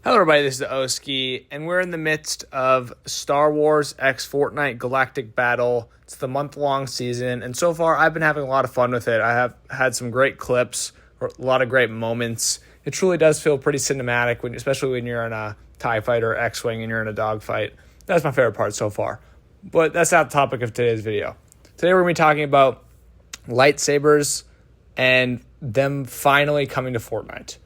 Hello everybody, this is Oski, and we're in the midst of Star Wars x Fortnite Galactic Battle. It's the month-long season, and so far I've been having a lot of fun with it. I have had some great clips, a lot of great moments. It truly does feel pretty cinematic, especially when you're in a TIE fighter, X-Wing, and you're in a dogfight. That's my favorite part so far. But that's not the topic of today's video. Today we're going to be talking about lightsabers and them finally coming to Fortnite.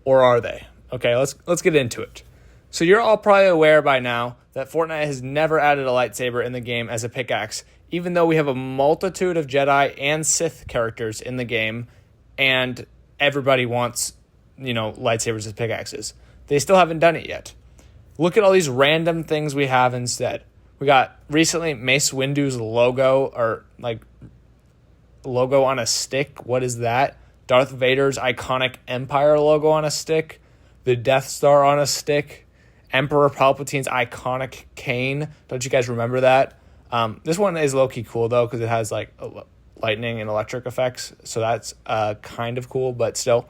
Or are they? Okay, let's get into it. So you're all probably aware by now that Fortnite has never added a lightsaber in the game as a pickaxe, even though we have a multitude of Jedi and Sith characters in the game, and everybody wants, lightsabers as pickaxes. They still haven't done it yet. Look at all these random things we have instead. We got recently Mace Windu's logo on a stick. What is that? Darth Vader's iconic Empire logo on a stick. The Death Star on a stick, Emperor Palpatine's iconic cane. Don't you guys remember that? This one is low-key cool, though, because it has, lightning and electric effects. So that's kind of cool, but still.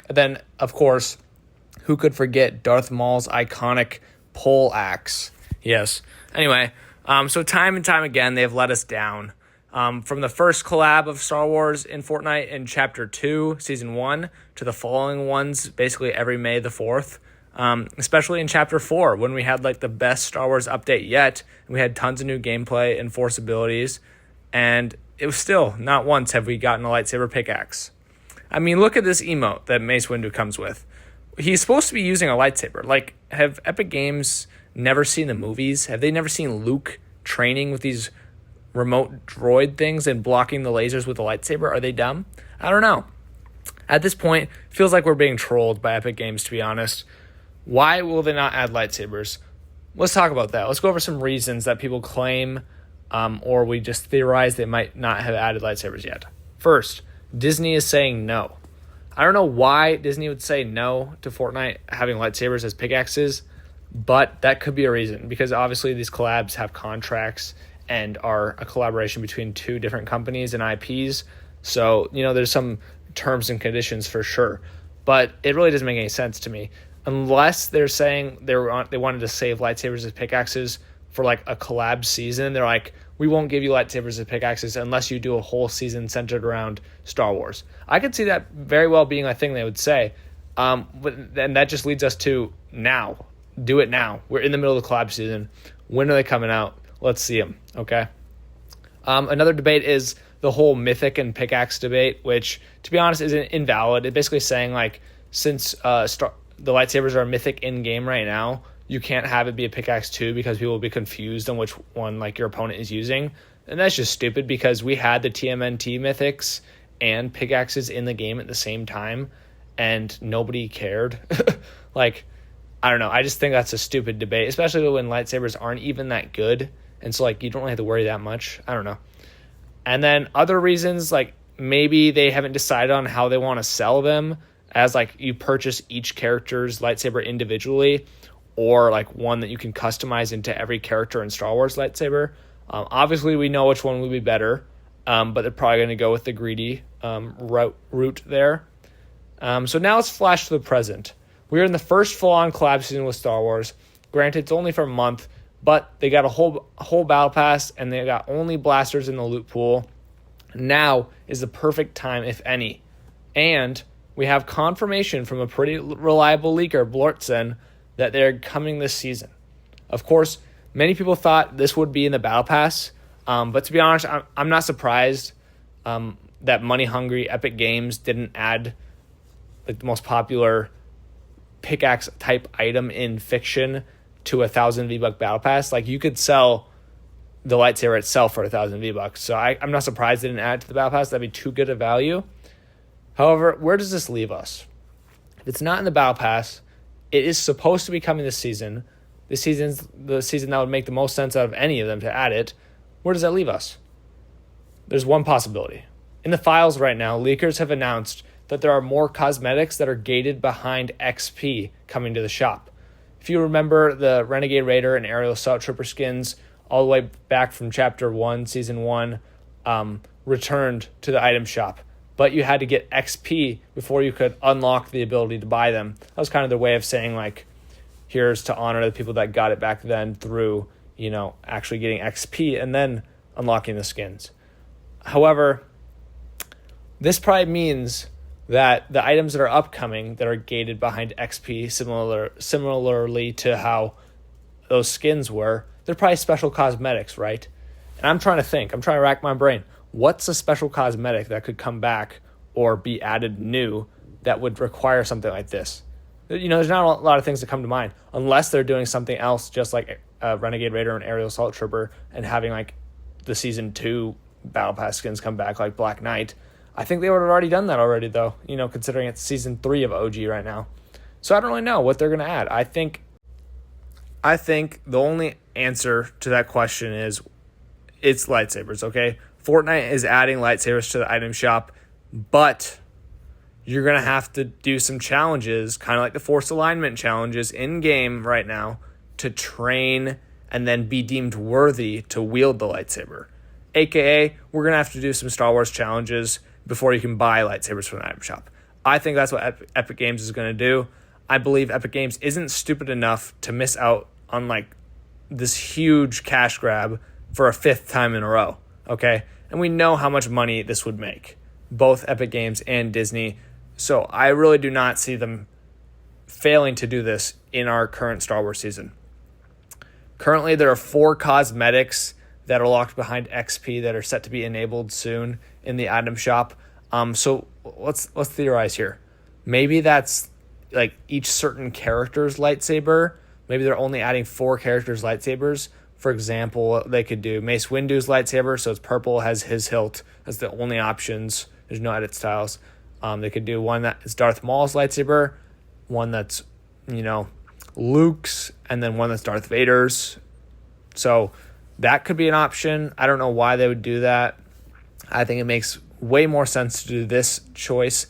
And then, of course, who could forget Darth Maul's iconic pole axe? Yes. Anyway, so time and time again, they've let us down. From the first collab of Star Wars in Fortnite in Chapter 2, Season 1, to the following ones basically every May the 4th, especially in Chapter 4 when we had the best Star Wars update yet, and we had tons of new gameplay and force abilities, and it was still not once have we gotten a lightsaber pickaxe. I mean, look at this emote that Mace Windu comes with. He's supposed to be using a lightsaber. Have Epic Games never seen the movies? Have they never seen Luke training with these remote droid things and blocking the lasers with a lightsaber? Are they dumb? I don't know. At this point, it feels like we're being trolled by Epic Games, to be honest. Why will they not add lightsabers? Let's talk about that. Let's go over some reasons that people claim or we just theorize they might not have added lightsabers yet. First, Disney is saying no. I don't know why Disney would say no to Fortnite having lightsabers as pickaxes, but that could be a reason, because obviously these collabs have contracts and are a collaboration between two different companies and IPs. So, there's some terms and conditions for sure. But it really doesn't make any sense to me. Unless they're saying they wanted to save lightsabers as pickaxes for a collab season. They're like, we won't give you lightsabers as pickaxes unless you do a whole season centered around Star Wars. I could see that very well being a thing they would say. And that just leads us to now. Do it now. We're in the middle of the collab season. When are they coming out? Let's see them, okay? Another debate is the whole mythic and pickaxe debate, which, to be honest, is invalid. It's basically saying, since the lightsabers are mythic in-game right now, you can't have it be a pickaxe too, because people will be confused on which one, your opponent is using. And that's just stupid, because we had the TMNT mythics and pickaxes in the game at the same time, and nobody cared. I don't know. I just think that's a stupid debate, especially when lightsabers aren't even that good. And so, you don't really have to worry that much. I don't know. And then other reasons, maybe they haven't decided on how they want to sell them, as, you purchase each character's lightsaber individually, or, one that you can customize into every character in Star Wars lightsaber. Obviously, we know which one would be better, but they're probably going to go with the greedy route there. So now let's flash to the present. We're in the first full-on collab season with Star Wars. Granted, it's only for a month, but they got a whole battle pass, and they got only blasters in the loot pool. Now is the perfect time, if any. And we have confirmation from a pretty reliable leaker, Blortzen, that they're coming this season. Of course, many people thought this would be in the battle pass, but to be honest, I'm not surprised that money-hungry Epic Games didn't add the most popular pickaxe type item in fiction to 1,000 V-Buck battle pass. You could sell the lightsaber itself for 1,000 V-Bucks. So I'm not surprised they didn't add it to the battle pass. That'd be too good a value. However, where does this leave us? If it's not in the battle pass, it is supposed to be coming this season. This season's the season that would make the most sense out of any of them to add it. Where does that leave us? There's one possibility. In the files right now, leakers have announced that there are more cosmetics that are gated behind XP coming to the shop. If you remember the Renegade Raider and Aerial Assault Trooper skins all the way back from Chapter 1, Season 1, returned to the item shop. but you had to get XP before you could unlock the ability to buy them. That was kind of their way of saying, like, here's to honor the people that got it back then through, actually getting XP and then unlocking the skins. However, this probably means that the items that are upcoming that are gated behind XP, similarly to how those skins were, they're probably special cosmetics, right? And I'm trying to rack my brain. What's a special cosmetic that could come back or be added new that would require something like this? There's not a lot of things that come to mind, unless they're doing something else, just like Renegade Raider and Aerial Assault Trooper, and having like the Season 2 Battle Pass skins come back, like Black Knight. I think they would have already done that already, though, considering it's Season 3 of OG right now. So I don't really know what they're going to add. I think the only answer to that question is it's lightsabers, okay? Fortnite is adding lightsabers to the item shop, but you're going to have to do some challenges, kind of like the Force Alignment challenges in-game right now, to train and then be deemed worthy to wield the lightsaber. AKA, we're going to have to do some Star Wars challenges before you can buy lightsabers from the item shop. I think that's what Epic Games is going to do. I believe Epic Games isn't stupid enough to miss out on like this huge cash grab for a 5th time in a row, okay? And we know how much money this would make, both Epic Games and Disney. So I really do not see them failing to do this in our current Star Wars season. Currently, there are 4 cosmetics that are locked behind XP that are set to be enabled soon in the item shop. So let's theorize here. Maybe that's like each certain character's lightsaber. Maybe they're only adding 4 characters' lightsabers. For example, they could do Mace Windu's lightsaber, so it's purple, has his hilt. That's the only options. There's no edit styles. They could do one that is Darth Maul's lightsaber, one that's, Luke's, and then one that's Darth Vader's. So that could be an option. I don't know why they would do that. I think it makes way more sense to do this choice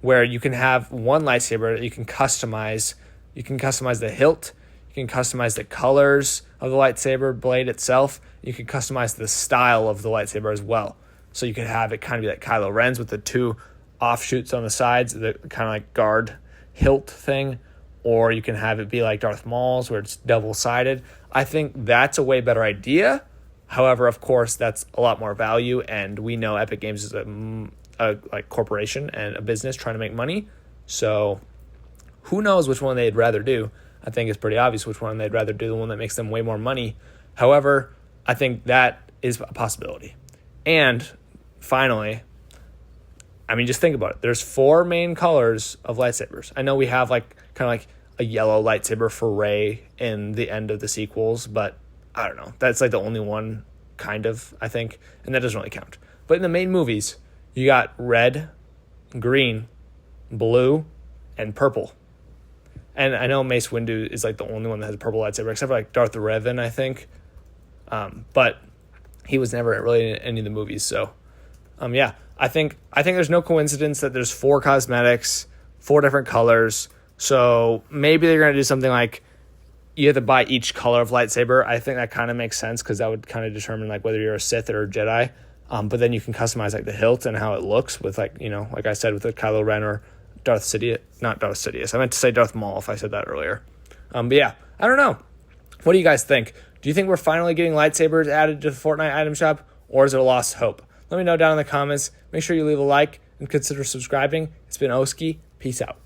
where you can have one lightsaber that you can customize. You can customize the hilt. You can customize the colors of the lightsaber blade itself. You can customize the style of the lightsaber as well. So you could have it kind of be like Kylo Ren's with the 2 offshoots on the sides, the kind of like guard hilt thing. Or you can have it be like Darth Maul's where it's double-sided. I think that's a way better idea. However, of course, that's a lot more value, and we know Epic Games is a corporation and a business trying to make money. So who knows which one they'd rather do. I think it's pretty obvious which one they'd rather do, the one that makes them way more money. However, I think that is a possibility. And finally, just think about it. There's 4 main colors of lightsabers. I know we have kind of like a yellow lightsaber for Rey in the end of the sequels, but I don't know. That's like the only one, kind of, I think, and that doesn't really count. But in the main movies, you got red, green, blue, and purple. And I know Mace Windu is like the only one that has a purple lightsaber, except for like Darth Revan, I think. But he was never really in any of the movies. So, yeah, I think there's no coincidence that there's 4 cosmetics, 4 different colors. So maybe they're going to do something like you have to buy each color of lightsaber. I think that kind of makes sense because that would kind of determine like whether you're a Sith or a Jedi. But then you can customize like the hilt and how it looks with like I said, with the Kylo Ren or Darth Sidious. Not Darth Sidious. I meant to say Darth Maul if I said that earlier. But yeah, I don't know. What do you guys think? Do you think we're finally getting lightsabers added to the Fortnite item shop, or is it a lost hope? Let me know down in the comments. Make sure you leave a like and consider subscribing. It's been Oski. Peace out.